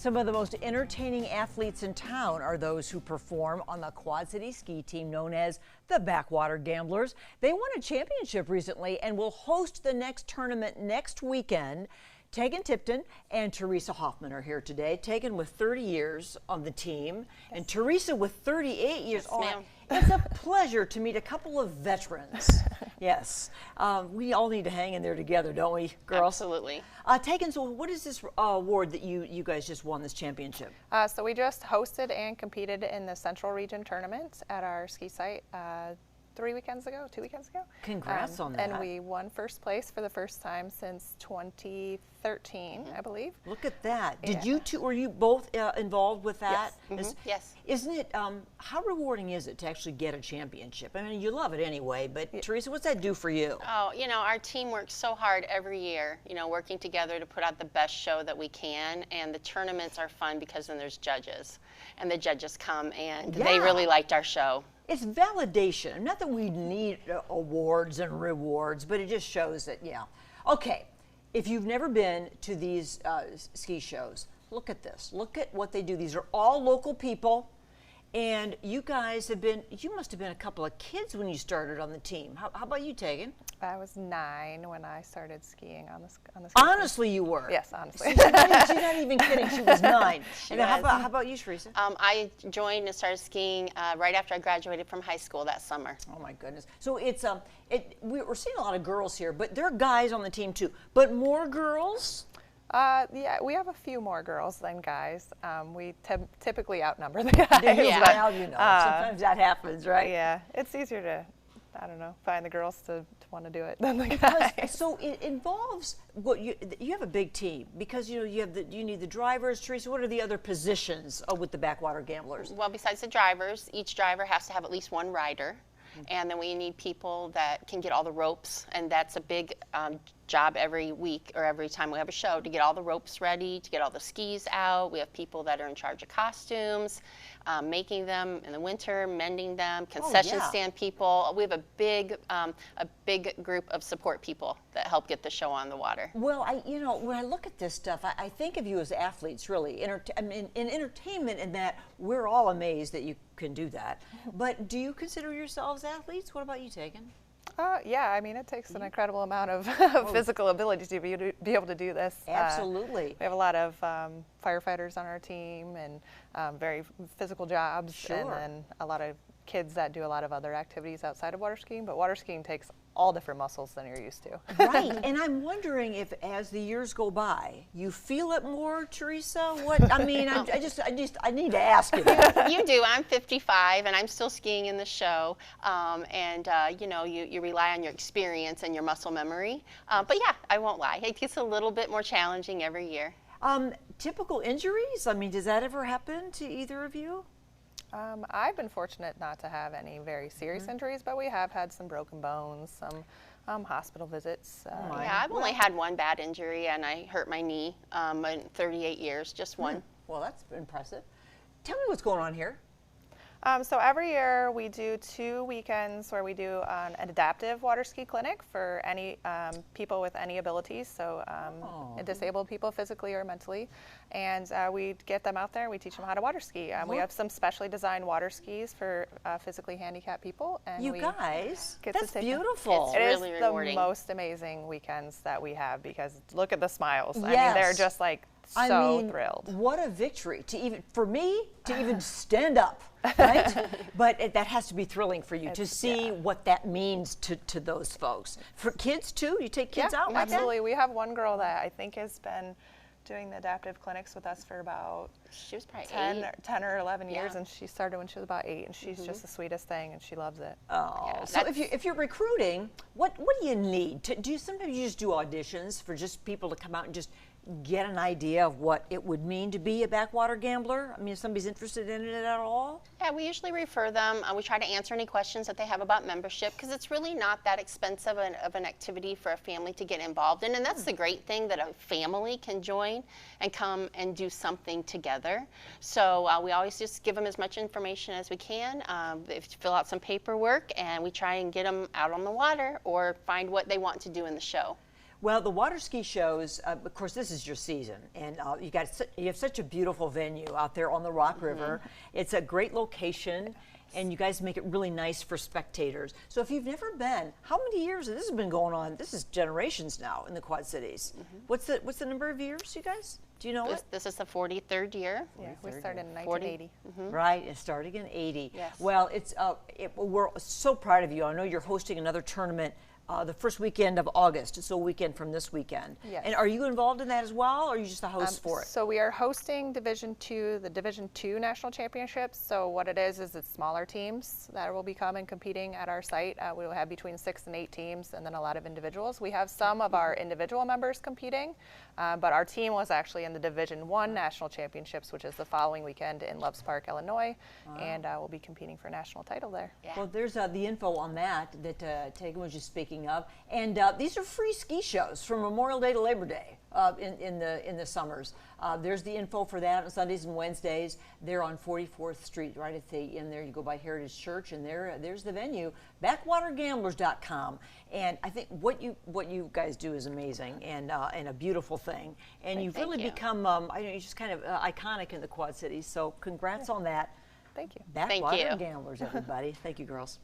Some of the most entertaining athletes in town are those who perform on the Quad City ski team known as the Backwater Gamblers. They won a championship recently and will host the next tournament next weekend. Tegan Tipton and Teresa Hoffman are here today. Tegan with 30 years on the team and Teresa with 38 years. Yes, it's a pleasure to meet a couple of veterans. Yes, we all need to hang in there together, don't we, girls? Absolutely. Tegan, so what is this award that you guys just won, this championship? So we just hosted and competed in the Central Region tournament at our ski site 2 weekends ago. Congrats on that. And we won first place for the first time since 2013, I believe. Look at that. Yeah. Did you two, were you both involved with that? Yes. Yes. Isn't it, how rewarding is it to actually get a championship? I mean, you love it anyway, but Teresa, what's that do for you? Oh, you know, our team works so hard every year, you know, working together to put out the best show that we can. And the tournaments are fun because then there's judges. And the judges come and they really liked our show. It's validation. Not that we need awards and rewards, but it just shows that, yeah. Okay, if you've never been to these ski shows, look at this. Look at what they do. These are all local people, and you guys have been, you must have been a couple of kids when you started on the team. How about you, Tegan? I was 9 when I started skiing on the ski Honestly, you were? Yes, honestly. She's not even kidding. She was 9. She and was. How about you, Teresa? I joined and started skiing right after I graduated from high school that summer. Oh my goodness. So it's we're seeing a lot of girls here, but there are guys on the team too. But more girls? Yeah, we have a few more girls than guys. We typically outnumber the guys. Well, you know, sometimes that happens, right? Yeah, it's easier to, I don't know, find the girls to want to do it than the guys. So it involves you have a big team because you need the drivers. Teresa, what are the other positions with the Backwater Gamblers? Well, besides the drivers, each driver has to have at least one rider. And then we need people that can get all the ropes, and that's a big job every week or every time we have a show, to get all the ropes ready, to get all the skis out. We have people that are in charge of costumes, making them in the winter, mending them, concession stand people. We have a big group of support people that help get the show on the water. Well, when I look at this stuff, I think of you as athletes, really. In entertainment, in that we're all amazed that you can do that. But do you consider yourselves athletes? What about you, Tegan? Yeah, I mean, it takes an incredible amount of physical ability to be able to do this. Absolutely. We have a lot of firefighters on our team and very physical jobs. Sure. And then a lot of kids that do a lot of other activities outside of water skiing, but water skiing takes all different muscles than you're used to. Right, and I'm wondering if as the years go by, you feel it more, Teresa? I need to ask you that. You do. I'm 55 and I'm still skiing in the show. You rely on your experience and your muscle memory. But yeah, I won't lie. It gets a little bit more challenging every year. Typical injuries? I mean, does that ever happen to either of you? I've been fortunate not to have any very serious injuries, but we have had some broken bones, some hospital visits. Yeah, I've only had one bad injury, and I hurt my knee in 38 years, just one. Well, that's impressive. Tell me what's going on here. So every year we do 2 weekends where we do an adaptive water ski clinic for any people with any abilities, so disabled people physically or mentally. And we get them out there, we teach them how to water ski. We have some specially designed water skis for physically handicapped people. And you guys, get that's to take beautiful. It is really rewarding. The most amazing weekends that we have because look at the smiles. Yes. I mean, they're just like so thrilled. What a victory for me to even stand up, right? But that has to be thrilling for you to see what that means to those folks. For kids too, you take kids out like absolutely. that? We have one girl that I think has been doing the adaptive clinics with us for about she was probably 10 or 11 years, and she started when she was about 8, and she's just the sweetest thing, and she loves it. Oh, yeah, so if you're recruiting, what do you need? Do you sometimes you just do auditions for just people to come out and just get an idea of what it would mean to be a backwater gambler? I mean, if somebody's interested in it at all? Yeah, we usually refer them. We try to answer any questions that they have about membership because it's really not that expensive of an activity for a family to get involved in. And that's the great thing, that a family can join and come and do something together. So we always just give them as much information as we can. They fill out some paperwork and we try and get them out on the water or find what they want to do in the show. Well, the water ski shows, of course, this is your season, and you have such a beautiful venue out there on the Rock River. It's a great location, and you guys make it really nice for spectators. So if you've never been, how many years this has been going on? This is generations now in the Quad Cities. What's the number of years, you guys? Do you know it? This is the 43rd year. Yeah, we started in 1980. Right, it's starting in 80. Yes. Well, we're so proud of you. I know you're hosting another tournament the first weekend of August, so a weekend from this weekend. Yes. And are you involved in that as well, or are you just the host for it? So we are hosting the Division II National Championships. So what it is it's smaller teams that will be coming competing at our site. We will have between 6 and 8 teams, and then a lot of individuals. We have some of our individual members competing, but our team was actually in the Division I National Championships, which is the following weekend in Loves Park, Illinois, and we'll be competing for national title there. Yeah. Well, there's the info on that Tegan was just speaking of, and these are free ski shows from Memorial Day to Labor Day in the summers. There's the info for that on Sundays and Wednesdays. They're on 44th Street, right at the end there. You go by Heritage Church, and there's the venue, backwatergamblers.com. And I think what you guys do is amazing and a beautiful thing. And you've really become you're just kind of iconic in the Quad Cities. So congrats on that. Thank you. Backwater Thank you. Gamblers, everybody. Thank you, girls.